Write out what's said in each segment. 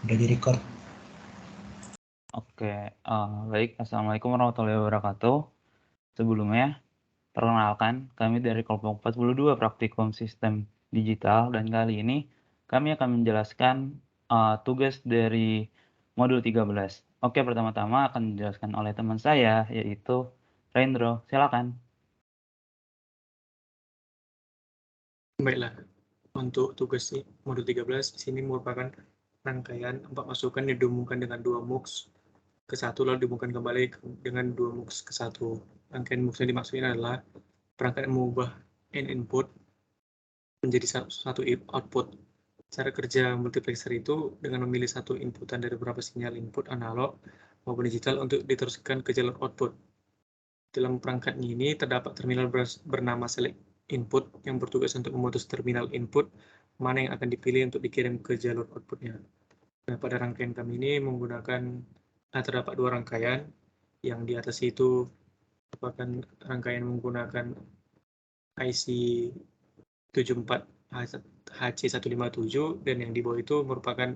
Udah di-record. Oke, baik. Assalamualaikum warahmatullahi wabarakatuh. Sebelumnya, perkenalkan, kami dari kelompok 42 Praktikum Sistem Digital, dan kali ini kami akan menjelaskan tugas dari modul 13. Oke, pertama-tama akan dijelaskan oleh teman saya, yaitu Rendro. Silakan. Baiklah, untuk tugas modul 13 di sini merupakan rangkaian 4 masukan yang dihubungkan dengan 2 MOOCs ke 1 lalu dihubungkan kembali dengan 2 MOOCs ke 1. Rangkaian MOOCs yang dimaksudkan adalah rangkaian mengubah N input menjadi satu output. Cara kerja multiplexer itu dengan memilih satu inputan dari beberapa sinyal input analog maupun digital untuk diteruskan ke jalur output. Dalam perangkat ini terdapat terminal bernama select input yang bertugas untuk memutus terminal input mana yang akan dipilih untuk dikirim ke jalur outputnya. Nah, pada rangkaian kami ini terdapat 2 rangkaian. Yang di atas itu merupakan rangkaian menggunakan IC 74HC157 dan yang di bawah itu merupakan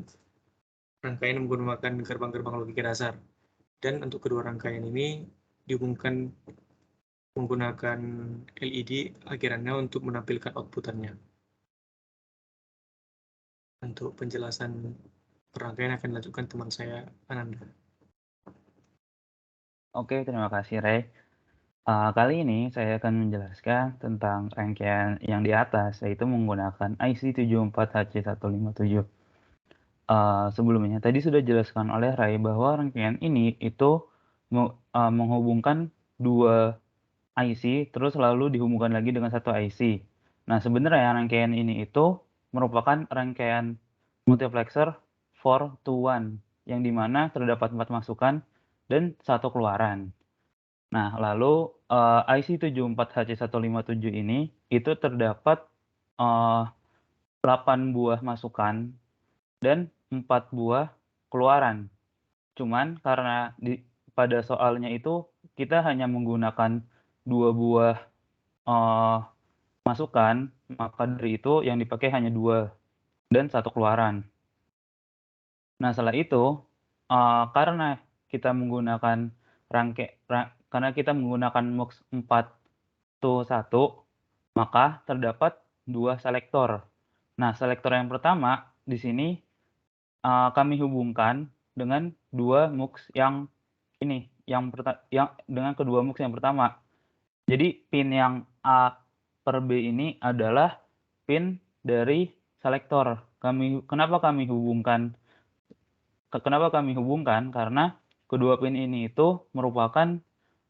rangkaian menggunakan gerbang-gerbang logika dasar. Dan untuk kedua rangkaian ini dihubungkan menggunakan LED akhirannya untuk menampilkan outputannya. Untuk penjelasan rangkaian akan dilanjutkan teman saya, Ananda. Oke, terima kasih, Ray. Kali ini saya akan menjelaskan tentang rangkaian yang di atas, yaitu menggunakan IC 74HC157. Sebelumnya tadi sudah dijelaskan oleh Ray bahwa rangkaian ini itu menghubungkan 2 IC terus lalu dihubungkan lagi dengan satu IC. Nah, sebenarnya rangkaian ini itu merupakan rangkaian multiplexer 4 to 1 yang dimana terdapat 4 masukan dan 1 keluaran. Nah, lalu IC 74HC157 ini itu terdapat 8 buah masukan dan 4 buah keluaran. Cuman karena pada soalnya itu kita hanya menggunakan 2 buah masukan, maka dari itu yang dipakai hanya 2 dan 1 keluaran. Nah, setelah itu karena kita menggunakan MUX 4 to 1, maka terdapat 2 selektor. Nah, selektor yang pertama di sini kami hubungkan dengan 2 MUX yang ini, dengan kedua MUX yang pertama. Jadi pin yang A per B ini adalah pin dari selektor. Kenapa kami hubungkan? Karena kedua pin ini itu merupakan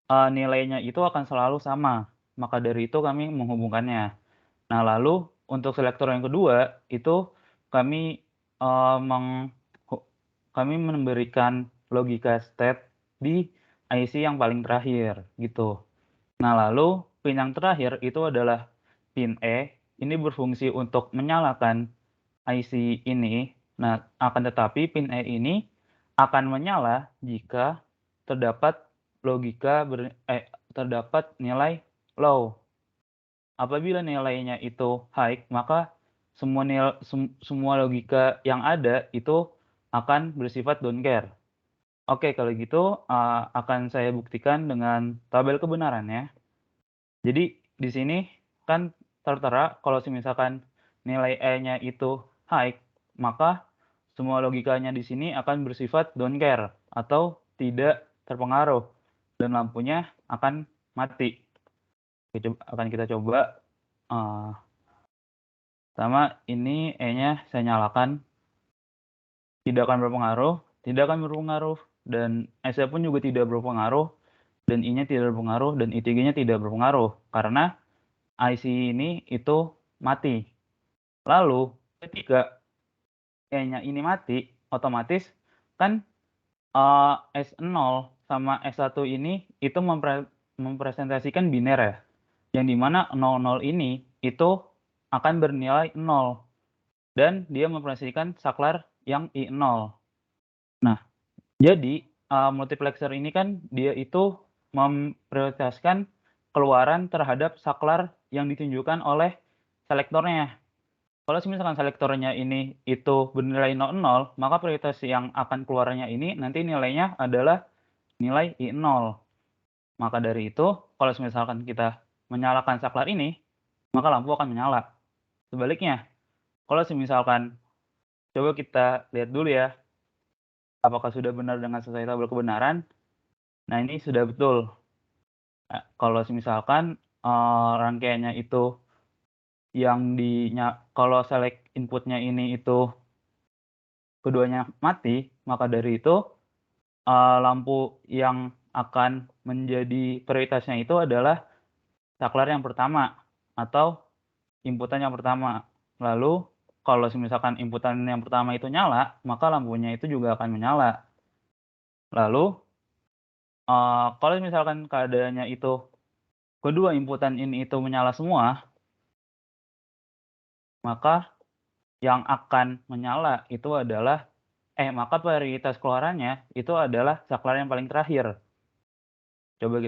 nilainya itu akan selalu sama. Maka dari itu kami menghubungkannya. Nah, lalu untuk selektor yang kedua itu kami memberikan logika state di IC yang paling terakhir gitu. Nah, lalu pin yang terakhir itu adalah pin E. Ini berfungsi untuk menyalakan IC ini. Nah, akan tetapi pin E ini akan menyala jika terdapat terdapat nilai low. Apabila nilainya itu high, maka semua logika yang ada itu akan bersifat don't care. Oke, kalau gitu akan saya buktikan dengan tabel kebenarannya. Jadi di sini kan tertera kalau misalkan nilai E-nya itu high, maka semua logikanya di sini akan bersifat don't care atau tidak terpengaruh dan lampunya akan mati. Akan kita coba. Pertama, ini E-nya saya nyalakan. Tidak akan berpengaruh, dan S-nya pun juga tidak berpengaruh, dan I-nya tidak berpengaruh, dan I3-nya tidak berpengaruh, karena IC ini itu mati. Lalu, ketika E-nya ini mati, otomatis kan S0 sama S1 ini itu mempresentasikan biner ya, yang dimana 00 ini itu akan bernilai 0, dan dia mempresentasikan saklar yang I0. Nah, jadi multiplexer ini kan dia itu memprioritaskan keluaran terhadap saklar yang ditunjukkan oleh selektornya. Kalau misalkan selektornya ini itu bernilai 00, maka prioritas yang akan keluarnya ini nanti nilainya adalah nilai I0. Maka dari itu, kalau misalkan kita menyalakan saklar ini, maka lampu akan menyala. Sebaliknya, kalau misalkan coba kita lihat dulu ya, apakah sudah benar dengan sesuai tabel kebenaran. Nah, ini sudah betul. Kalau misalkan rangkaiannya itu yang kalau select inputnya ini itu keduanya mati, maka dari itu lampu yang akan menjadi prioritasnya itu adalah saklar yang pertama atau inputan yang pertama. Lalu kalau misalkan inputan yang pertama itu nyala, maka lampunya itu juga akan menyala. Lalu kalau misalkan keadaannya itu kedua inputan ini itu menyala semua, maka yang akan menyala itu adalah maka prioritas keluarannya itu adalah saklar yang paling terakhir. Coba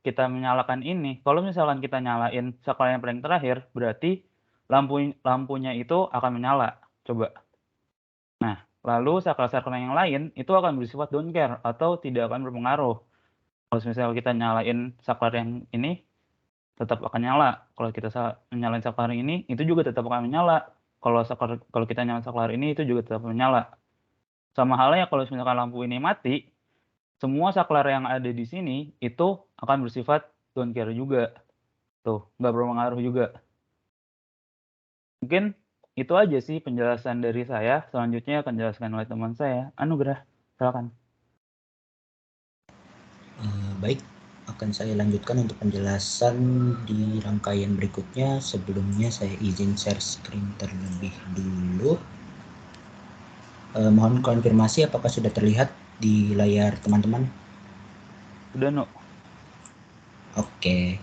kita menyalakan ini. Kalau misalkan kita nyalain saklar yang paling terakhir, berarti lampunya itu akan menyala. Coba. Nah, lalu saklar-saklar yang lain itu akan bersifat don't care atau tidak akan berpengaruh. Kalau misalnya kita nyalain saklar yang ini, tetap akan nyala. Kalau kita nyalain saklar ini, itu juga tetap akan menyala. Kalau kita nyalain saklar ini, itu juga tetap menyala. Sama halnya kalau misalkan lampu ini mati, semua saklar yang ada di sini itu akan bersifat don't care juga. Tuh, nggak berpengaruh juga. Mungkin itu aja sih penjelasan dari saya. Selanjutnya akan dijelaskan oleh teman saya, Anugrah. Silakan. Baik, akan saya lanjutkan untuk penjelasan di rangkaian berikutnya. Sebelumnya saya izin share screen terlebih dulu. Mohon konfirmasi apakah sudah terlihat di layar teman-teman? Udah, Nu. Oke.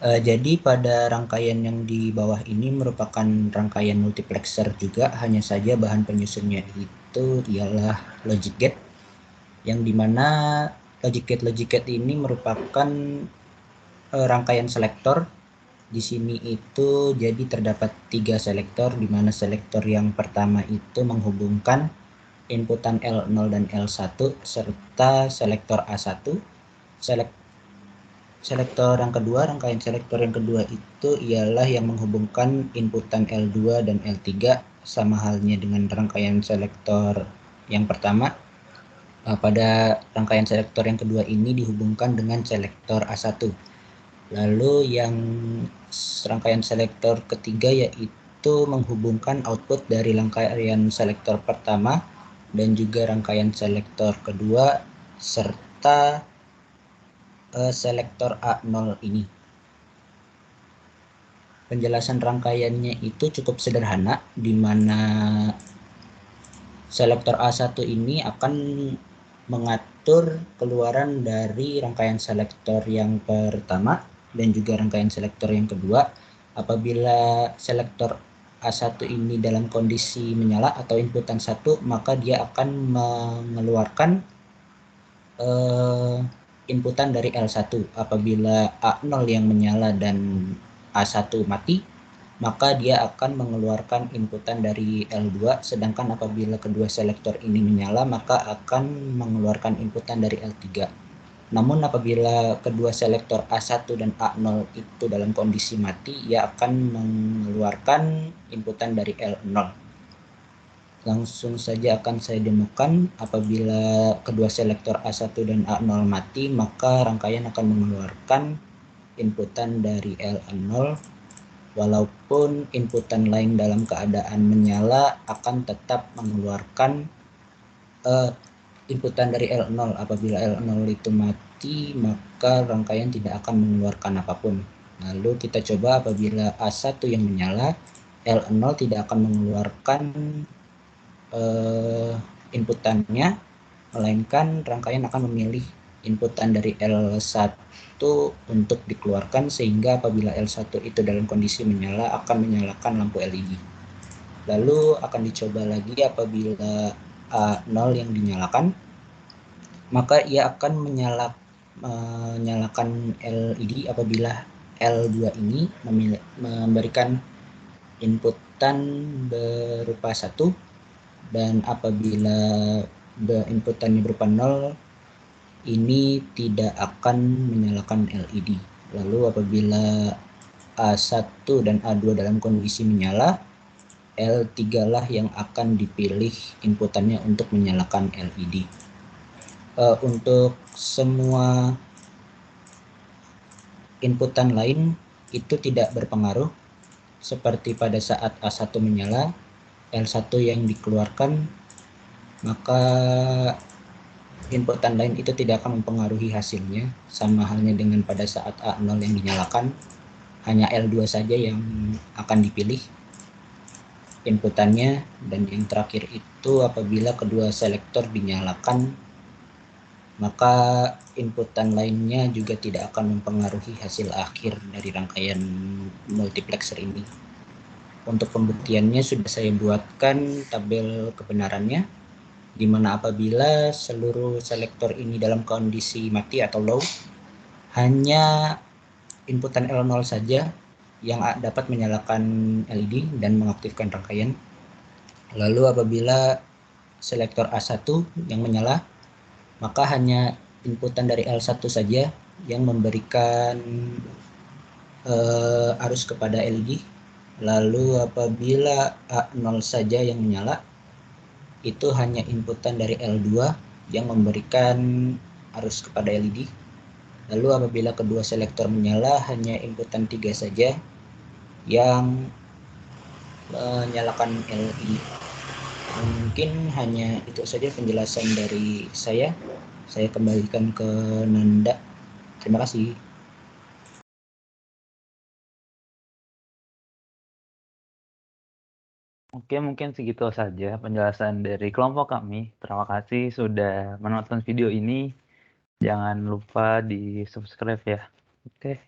Jadi pada rangkaian yang di bawah ini merupakan rangkaian multiplexer juga, hanya saja bahan penyusunnya itu ialah logic gate, yang dimana logic gate ini merupakan rangkaian selektor. Di sini itu jadi terdapat 3 selektor, di mana selektor yang pertama itu menghubungkan inputan L0 dan L1 serta selektor A1. Selektor yang kedua, rangkaian selektor yang kedua itu ialah yang menghubungkan inputan L2 dan L3, sama halnya dengan rangkaian selektor yang pertama. Pada rangkaian selektor yang kedua ini dihubungkan dengan selektor A1. Lalu yang rangkaian selektor ketiga yaitu menghubungkan output dari rangkaian selektor pertama dan juga rangkaian selektor kedua serta selektor A0 ini. Penjelasan rangkaiannya itu cukup sederhana, di mana selektor A1 ini akan mengatur keluaran dari rangkaian selektor yang pertama dan juga rangkaian selektor yang kedua. Apabila selektor A1 ini dalam kondisi menyala atau inputan 1, maka dia akan mengeluarkan inputan dari L1. Apabila A0 yang menyala dan A1 mati, maka dia akan mengeluarkan inputan dari L2, sedangkan apabila kedua selektor ini menyala, maka akan mengeluarkan inputan dari L3. Namun apabila kedua selektor A1 dan A0 itu dalam kondisi mati, ia akan mengeluarkan inputan dari L0. Langsung saja akan saya demokan. Apabila kedua selektor A1 dan A0 mati, maka rangkaian akan mengeluarkan inputan dari L0. Walaupun inputan lain dalam keadaan menyala akan tetap mengeluarkan inputan dari L0. Apabila L0 itu mati, maka rangkaian tidak akan mengeluarkan apapun. Lalu kita coba apabila A1 yang menyala, L0 tidak akan mengeluarkan inputannya, melainkan rangkaian akan memilih inputan dari L1 untuk dikeluarkan, sehingga apabila L1 itu dalam kondisi menyala akan menyalakan lampu LED. Lalu akan dicoba lagi apabila A0 yang dinyalakan, maka ia akan menyalakan LED apabila L2 ini memberikan inputan berupa 1 dan apabila inputannya berupa 0 ini tidak akan menyalakan LED. Lalu apabila A1 dan A2 dalam kondisi menyala, L3 lah yang akan dipilih inputannya untuk menyalakan LED. Untuk semua inputan lain itu tidak berpengaruh, seperti pada saat A1 menyala, L1 yang dikeluarkan, maka inputan lain itu tidak akan mempengaruhi hasilnya, sama halnya dengan pada saat A0 yang dinyalakan, hanya L2 saja yang akan dipilih inputannya. Dan yang terakhir itu apabila kedua selektor dinyalakan, maka inputan lainnya juga tidak akan mempengaruhi hasil akhir dari rangkaian multiplexer ini. Untuk pembuktiannya sudah saya buatkan tabel kebenarannya, di mana apabila seluruh selektor ini dalam kondisi mati atau low, hanya inputan L0 saja yang dapat menyalakan LED dan mengaktifkan rangkaian. Lalu apabila selektor A1 yang menyala, maka hanya inputan dari L1 saja yang memberikan arus kepada LED. Lalu apabila A0 saja yang menyala, itu hanya inputan dari L2 yang memberikan arus kepada LED. Lalu apabila kedua selektor menyala, hanya inputan 3 saja yang menyalakan LED. Mungkin hanya itu saja penjelasan dari saya. Saya kembalikan ke Nanda. Terima kasih. Oke, mungkin segitu saja penjelasan dari kelompok kami. Terima kasih sudah menonton video ini. Jangan lupa di subscribe ya. Oke.